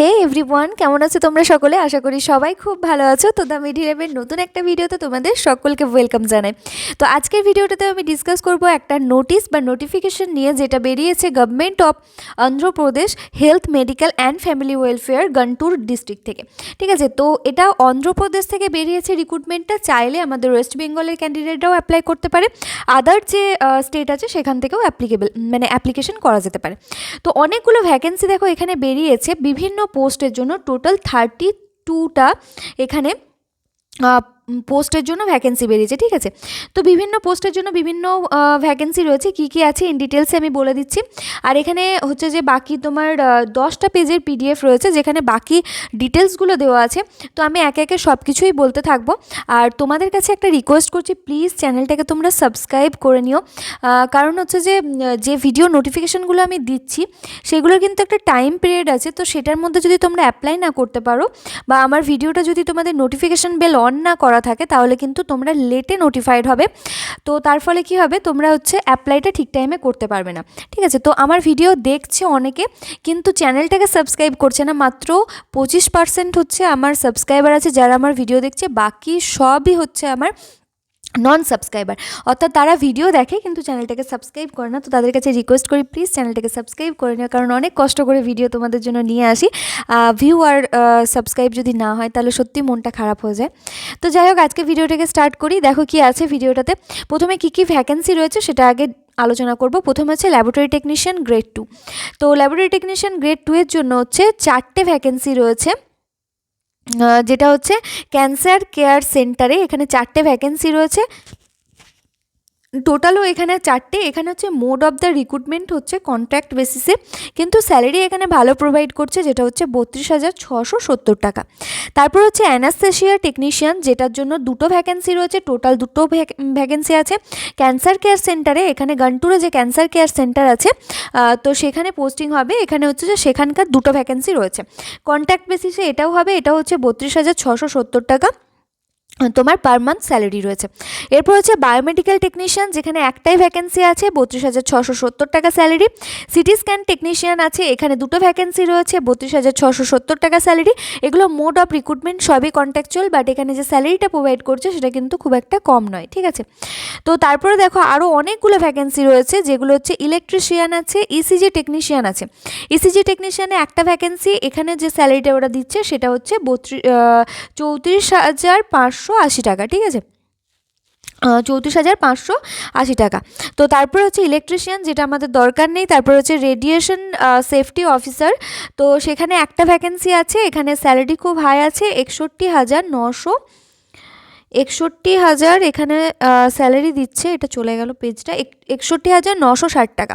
হে everyone, কেমন আছো তোমরা সকলে? আশা করি সবাই খুব ভালো আছো। তো দ্য মিডি ল্যাবের নতুন একটা ভিডিওতে তোমাদের সকলকে ওয়েলকাম জানাই। তো আজকের ভিডিওটাতে আমি ডিসকাস করব একটা নোটিশ বা নোটিফিকেশন নিয়ে, যেটা বেরিয়েছে government of Andhra Pradesh health medical and family welfare Guntur district থেকে। ঠিক আছে, তো এটা অন্ধ্রপ্রদেশ থেকে বেরিয়েছে রিক্রুটমেন্টটা। চাইলে আমাদের ওয়েস্ট বেঙ্গলের ক্যান্ডিডেটরাও অ্যাপ্লাই করতে পারে, আদার যে স্টেট আছে সেখান থেকেও অ্যাপ্লিকেশন করা যেতে পারে। তো অনেকগুলো ভ্যাকেন্সি দেখো এখানে বেরিয়েছে বিভিন্ন পোস্টের জন্য। টোটাল 32টা এখানে পোস্টের জন্য ভ্যাকেন্সি বেরিয়েছে। ঠিক আছে, তো বিভিন্ন পোস্টের জন্য বিভিন্ন ভ্যাকেন্সি রয়েছে। কি কি আছে ইন ডিটেলসে আমি বলে দিচ্ছি। আর এখানে হচ্ছে যে বাকি তোমার 10টা পেজের পিডিএফ রয়েছে, যেখানে বাকি ডিটেলসগুলো দেওয়া আছে। তো আমি একে একে সব কিছুই বলতে থাকবো। আর তোমাদের কাছে একটা রিকোয়েস্ট করছি, প্লিজ চ্যানেলটাকে তোমরা সাবস্ক্রাইব করে নিও। কারণ হচ্ছে যে ভিডিও নোটিফিকেশানগুলো আমি দিচ্ছি সেগুলোর কিন্তু একটা টাইম পিরিয়ড আছে। তো সেটার মধ্যে যদি তোমরা অ্যাপ্লাই না করতে পারো, বা আমার ভিডিওটা যদি তোমাদের নোটিফিকেশান বেল অন না করা থাকে, তাহলে কিন্তু তোমরা লেটে নোটিফাইড হবে। তো তার ফলে কি হবে, তোমরা হচ্ছে অ্যাপ্লাইটা ঠিক টাইমে করতে পারবে না। ঠিক আছে, তো আমার ভিডিও দেখছে অনেকে, কিন্তু চ্যানেলটাকে সাবস্ক্রাইব করছে না। মাত্র 25% হচ্ছে আমার সাবস্ক্রাইবার আছে যারা আমার ভিডিও দেখছে, বাকি সবই হচ্ছে আমার নন সাবস্ক্রাইবার, অর্থাৎ তারা ভিডিও দেখে কিন্তু চ্যানেলটাকে সাবস্ক্রাইব করে না। তো তাদের কাছে রিকোয়েস্ট করি, প্লিজ চ্যানেলটাকে সাবস্ক্রাইব করে নিও, কারণ অনেক কষ্ট করে ভিডিও তোমাদের জন্য নিয়ে আসি। ভিউ আর সাবস্ক্রাইব যদি না হয় তাহলে সত্যি মনটা খারাপ হয়ে যায়। তো যাই হোক, আজকে ভিডিওটাকে স্টার্ট করি। দেখো কি আছে ভিডিওটাতে। প্রথমে কি কি ভ্যাকেন্সি রয়েছে সেটা আগে আলোচনা করব। প্রথমে হচ্ছে ল্যাবরেটরি টেকনিশিয়ান গ্রেড 2। তো ল্যাবরেটরি টেকনিশিয়ান গ্রেড 2 এর জন্য হচ্ছে 4টে ভ্যাকেন্সি রয়েছে, যেটা হচ্ছে ক্যান্সার কেয়ার সেন্টারে। এখানে 4টে ভ্যাকেন্সি রয়েছে, টোটালও এখানে 4টে। এখানে হচ্ছে মোড অফ দ্য রিক্রুটমেন্ট হচ্ছে কন্ট্রাক্ট বেসিসে, কিন্তু স্যালারি এখানে ভালো প্রোভাইড করছে, যেটা হচ্ছে 32,670 টাকা। তারপর হচ্ছে অ্যানাস্থেশিয়া টেকনিশিয়ান, যেটার জন্য 2টো ভ্যাকেন্সি রয়েছে, টোটাল 2টো ভ্যাকেন্সি আছে ক্যান্সার কেয়ার সেন্টারে। এখানে গন্টুরে যে ক্যান্সার কেয়ার সেন্টার আছে, তো সেখানে পোস্টিং হবে। এখানে হচ্ছে যে সেখানকার 2টো ভ্যাকেন্সি রয়েছে কন্ট্রাক্ট বেসিসে, এটাও হবে। এটা হচ্ছে 32,670 টাকা তোমার পার মান্থ স্যালারি রয়েছে। এরপর হচ্ছে বায়োমেডিক্যাল টেকনিশিয়ান, যেখানে একটাই ভ্যাকেন্সি আছে, 32,670 টাকা স্যালারি। সিটি স্ক্যান টেকনিশিয়ান আছে, এখানে 2টো ভ্যাকেন্সি রয়েছে, 32,670 টাকা স্যালারি। এগুলো মোড অফ রিক্রুটমেন্ট সবই কন্ট্রাকচুয়াল, বাট এখানে যে স্যালারিটা প্রোভাইড করছে সেটা কিন্তু খুব একটা কম নয়। ঠিক আছে, তো তারপরে দেখো আরও অনেকগুলো ভ্যাকেন্সি রয়েছে, যেগুলো হচ্ছে ইলেকট্রিশিয়ান আছে, ইসিজি টেকনিশিয়ান আছে। ইসিজি টেকনিশিয়ানে একটা ভ্যাকেন্সি, এখানে যে স্যালারিটা ওরা দিচ্ছে সেটা হচ্ছে 34,580 টাকা। ঠিক আছে, 34,580 টাকা। তো তারপর হচ্ছে ইলেকট্রিশিয়ান, যেটা আমাদের দরকার নেই। তারপর হচ্ছে রেডিয়েশন সেফটি অফিসার, তো সেখানে একটা ভ্যাকেন্সি আছে। এখানে স্যালারি খুব হাই আছে, 61,000 এখানে স্যালারি দিচ্ছে। এটা চলে গেল পেজটা, 61,960 টাকা।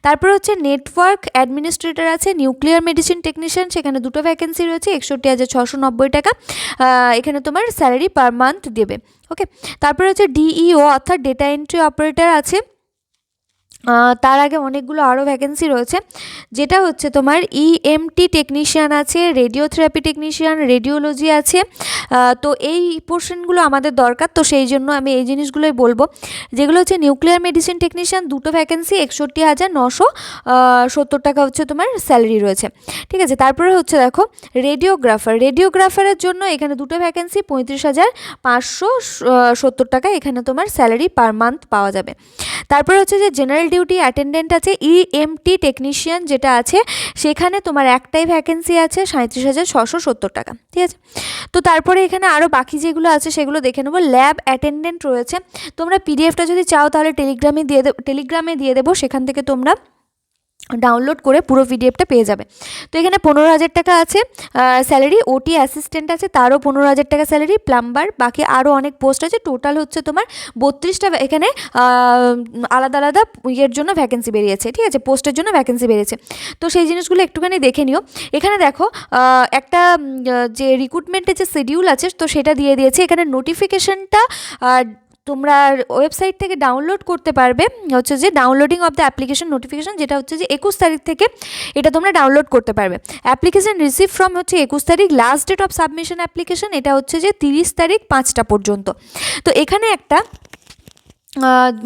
তারপর হচ্ছে নেটওয়ার্ক অ্যাডমিনিস্ট্রেটর আছে, নিউক্লিয়ার মেডিসিন টেকনিশিয়ান, সেখানে 2টো ভ্যাকেন্সি রয়েছে, 61,690 টাকা। এখানে তোমার স্যালারি পার মান্থ দেবে। ওকে, তারপর হচ্ছে ডিইও অর্থাৎ ডেটা এন্ট্রি অপারেটর আছে। তার আগে অনেকগুলো আরও ভ্যাকেন্সি রয়েছে, যেটা হচ্ছে তোমার ইএমটি টেকনিশিয়ান আছে, রেডিওথেরাপি টেকনিশিয়ান, রেডিওলজি আছে। তো এই পোর্শনগুলো আমাদের দরকার, তো সেই জন্য আমি এই জিনিসগুলোই বলবো, যেগুলো হচ্ছে নিউক্লিয়ার মেডিসিন টেকনিশিয়ান, 2টো ভ্যাকেন্সি, 61,970 টাকা হচ্ছে তোমার স্যালারি রয়েছে। ঠিক আছে, তারপরে হচ্ছে দেখো রেডিওগ্রাফারের জন্য এখানে 2টো ভ্যাকেন্সি, 35,570 টাকা এখানে তোমার স্যালারি পার মান্থ পাওয়া যাবে। তারপর হচ্ছে যে জেনারেল ডিউটি অ্যাটেন্ডেন্ট আছে, ইএমটি টেকনিশিয়ান যেটা আছে, সেখানে তোমার একটাই ভ্যাকেন্সি আছে, 37,670 টাকা। ঠিক আছে, তো তারপরে এখানে আরও বাকি যেগুলো আছে সেগুলো দেখে নেবো। ল্যাব অ্যাটেন্ডেন্ট রয়েছে, তোমরা পিডিএফটা যদি চাও তাহলে টেলিগ্রামে দিয়ে দেবো, সেখান থেকে তোমরা ডাউনলোড করে পুরো পিডিএফটা পেয়ে যাবে। তো এখানে 15,000 টাকা আছে স্যালারি। ওটি অ্যাসিস্ট্যান্ট আছে, তারও 15,000 টাকা স্যালারি। প্লাম্বার, বাকি আরও অনেক পোস্ট আছে। টোটাল হচ্ছে তোমার 32টা এখানে আলাদা আলাদা ইয়ের জন্য ভ্যাকেন্সি বেরিয়েছে। ঠিক আছে, পোস্টের জন্য ভ্যাকেন্সি বেরিয়েছে। তো সেই জিনিসগুলো একটুখানি দেখে নিও। এখানে দেখো একটা যে রিক্রুটমেন্টের যে শিডিউল আছে, তো সেটা দিয়ে দিয়েছে। এখানে নোটিফিকেশনটা তোমরা ওয়েবসাইট থেকে ডাউনলোড করতে পারবে, হচ্ছে যে downloading of the application notification, যেটা হচ্ছে যে 21 তারিখ থেকে এটা তোমরা ডাউনলোড করতে পারবে। অ্যাপ্লিকেশন রিসিভ ফ্রম হচ্ছে 21 তারিখ, last date of submission application এটা হচ্ছে যে 30 তারিখ 5টা পর্যন্ত। তো এখানে একটা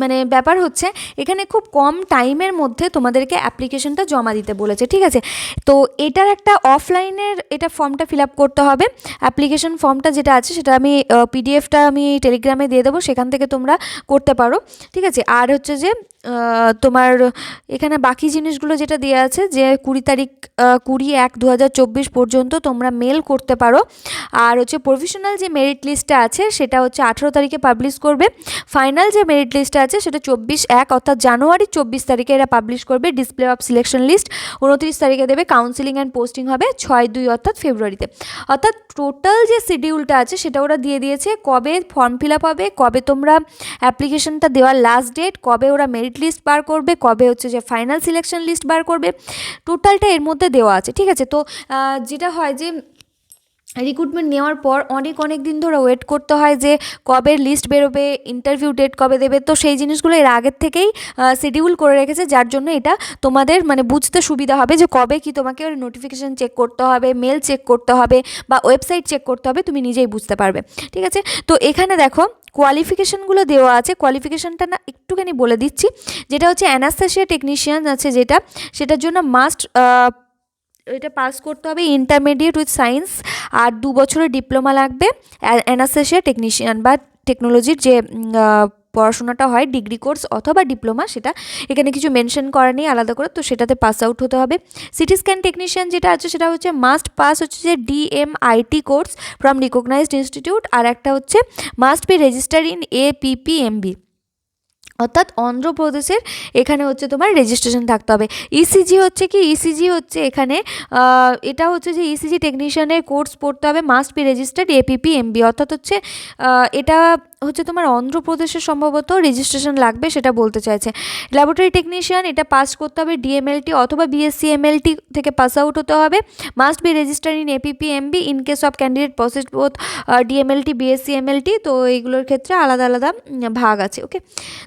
মানে ব্যাপার হচ্ছে এখানে খুব কম টাইমের মধ্যে তোমাদেরকে অ্যাপ্লিকেশনটা জমা দিতে বলেছে, ঠিক আছে। তো এটার একটা অফলাইনের এটা ফর্মটা ফিল আপ করতে হবে। অ্যাপ্লিকেশন ফর্মটা যেটা আছে সেটা আমি পিডিএফটা আমি টেলিগ্রামে দিয়ে দেবো, সেখান থেকে তোমরা করতে পারো, ঠিক আছে। আর হচ্ছে যে তোমার এখানে বাকি জিনিসগুলো যেটা দেওয়া আছে যে 20 তারিখ 20/1/2024 পর্যন্ত তোমরা মেল করতে পারো। আর হচ্ছে প্রফেশনাল যে মেরিট লিস্টটা আছে সেটা হচ্ছে 18 তারিখে পাবলিশ করবে। ফাইনাল যে মেরিট লিস্টটা আছে সেটা 24/1 অর্থাৎ জানুয়ারি 24 তারিখে এরা পাবলিশ করবে। ডিসপ্লে অফ সিলেকশন লিস্ট 29 তারিখে দেবে। কাউন্সিলিং অ্যান্ড পোস্টিং হবে 6/2 অর্থাৎ ফেব্রুয়ারিতে। অর্থাৎ টোটাল যে শিডিউলটা আছে সেটা ওরা দিয়ে দিয়েছে, কবে ফর্ম ফিল আপ হবে, কবে তোমরা অ্যাপ্লিকেশনটা দেওয়ার লাস্ট ডেট, কবে ওরা মেরিট লিস্ট বার করবে, কবে হচ্ছে যে ফাইনাল সিলেকশন লিস্ট বার করবে, টোটালটা এর মধ্যে দেওয়া আছে, ঠিক আছে। তো যেটা হয় যে রিক্রুটমেন্ট নেওয়ার পর অনেক দিন ধরে ওয়েট করতে হয় যে কবে লিস্ট বেরোবে, ইন্টারভিউ ডেট কবে দেবে। তো সেই জিনিসগুলো এর আগের থেকেই শিডিউল করে রেখেছে, যার জন্য এটা তোমাদের মানে বুঝতে সুবিধা হবে যে কবে কি তোমাকে নোটিফিকেশান চেক করতে হবে, মেল চেক করতে হবে বা ওয়েবসাইট চেক করতে হবে, তুমি নিজেই বুঝতে পারবে, ঠিক আছে। তো এখানে দেখো কোয়ালিফিকেশানগুলো দেওয়া আছে। কোয়ালিফিকেশানটা না একটুখানি বলে দিচ্ছি, যেটা হচ্ছে অ্যানাস্থেশিয়া টেকনিশিয়ান আছে যেটা, সেটার জন্য মাস্ট এটা পাস করতে হবে ইন্টারমিডিয়েট উইথ সায়েন্স, আর 2 বছরের ডিপ্লোমা লাগবে। অ্যানাস্থেশিয়া টেকনিশিয়ান বা টেকনোলজির যে পড়াশোনাটা হয় ডিগ্রি কোর্স অথবা ডিপ্লোমা, সেটা এখানে কিছু মেনশন করা নেই আলাদা করে, তো সেটাতে পাস আউট হতে হবে। সিটি স্ক্যান টেকনিশিয়ান যেটা আছে সেটা হচ্ছে মাস্ট পাস হচ্ছে যে DMIT course from recognised institute, আর একটা হচ্ছে must be registered in APPMB অর্থাৎ অন্ধ্রপ্রদেশের এখানে হচ্ছে তোমার রেজিস্ট্রেশন থাকতে হবে। ইসিজি হচ্ছে কি, ইসিজি হচ্ছে এখানে এটা হচ্ছে যে ইসিজি টেকনিশিয়ানের কোর্স পড়তে হবে, মাস্ট বি রেজিস্টার্ড APPMB অর্থাৎ হচ্ছে এটা হচ্ছে তোমার অন্ধ্রপ্রদেশের সম্ভবত রেজিস্ট্রেশন লাগবে, সেটা বলতে চাইছে। ল্যাবরেটরি টেকনিশিয়ান এটা পাস করতে হবে DMLT অথবা BSc MLT থেকে পাস আউট হতে হবে, must be registered in APPMB in case of candidate process both DMLT BSc MLT। তো এইগুলোর ক্ষেত্রে আলাদা আলাদা ভাগ আছে, ওকে।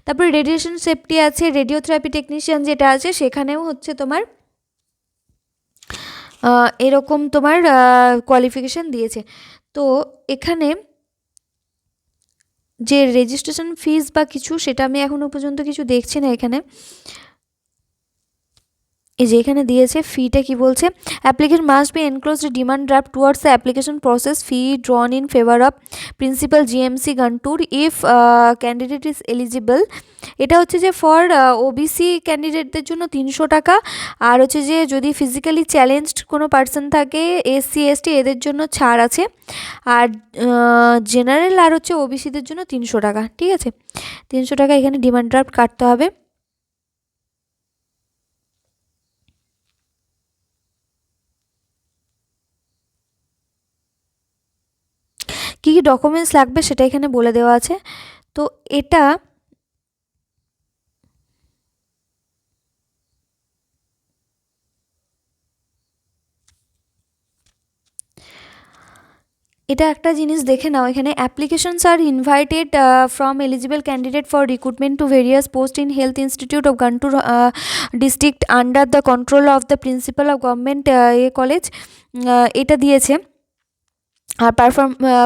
তারপরে রেডিয়েশন সেফটি আছে। রেডিওথেরাপি টেকনিশিয়ান যেটা আছে সেখানেও হচ্ছে তোমার এরকম তোমার কোয়ালিফিকেশান দিয়েছে। তো এখানে যে রেজিস্ট্রেশন ফিস বা কিছু সেটা আমি এখনও পর্যন্ত কিছু দেখছি না এখানে। এই যে এখানে দিয়েছে ফিটা কি বলছে, application must be enclosed demand draft towards the application process, fee drawn in favour of principal GMC Guntur if candidate is eligible. এটা হচ্ছে যে ফর OBC ক্যান্ডিডেটদের জন্য 300 টাকা, আর হচ্ছে যে যদি ফিজিক্যালি চ্যালেঞ্জড কোনো পার্সন থাকে SC ST এদের জন্য ছাড় আছে, আর জেনারেল আর হচ্ছে OBCদের জন্য 300 টাকা, ঠিক আছে। 300 টাকা এখানে ডিমান্ড ড্রাফট কাটতে হবে। কী কী ডকুমেন্টস লাগবে সেটা এখানে বলে দেওয়া আছে। তো এটা এটা একটা জিনিস দেখে নাও এখানে, applications are invited from eligible candidate for recruitment to various post in health institute of Guntur district under the control of the principal of government college, এটা দিয়েছে। আর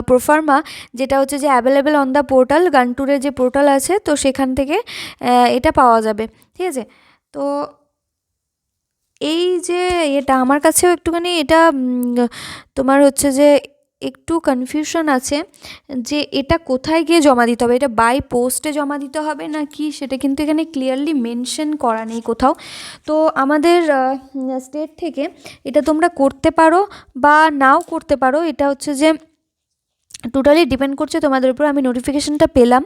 প্রোফার্মা যেটা হচ্ছে যে অ্যাভেলেবেল অন দ্য পোর্টাল, গান্টুরের যে পোর্টাল আছে তো সেখান থেকে এটা পাওয়া যাবে, ঠিক আছে। তো এই যে এটা আমার কাছেও একটুখানি এটা তোমার হচ্ছে যে একটু কনফিউশন আছে যে এটা কোথায় গিয়ে জমা দিতে হবে, এটা বাই পোস্টে জমা দিতে হবে না কি, সেটা কিন্তু এখানে ক্লিয়ারলি মেনশন করা নেই কোথাও। তো আমাদের স্টেট থেকে এটা তোমরা করতে পারো বা নাও করতে পারো, এটা হচ্ছে যে টোটালি ডিপেন্ড করছে তোমাদের উপর। আমি নোটিফিকেশানটা পেলাম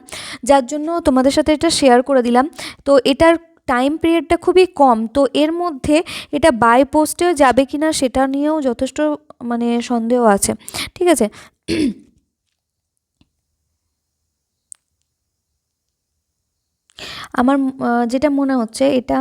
যার জন্য তোমাদের সাথে এটা শেয়ার করে দিলাম। তো এটার টাইম পিরিয়ডটা খুবই কম, তো এর মধ্যে এটা বাই পোস্টেও যাবে কি না সেটা নিয়েও যথেষ্ট মানে সন্দেহ আছে, ঠিক আছে। আমার যেটা মনে হচ্ছে এটা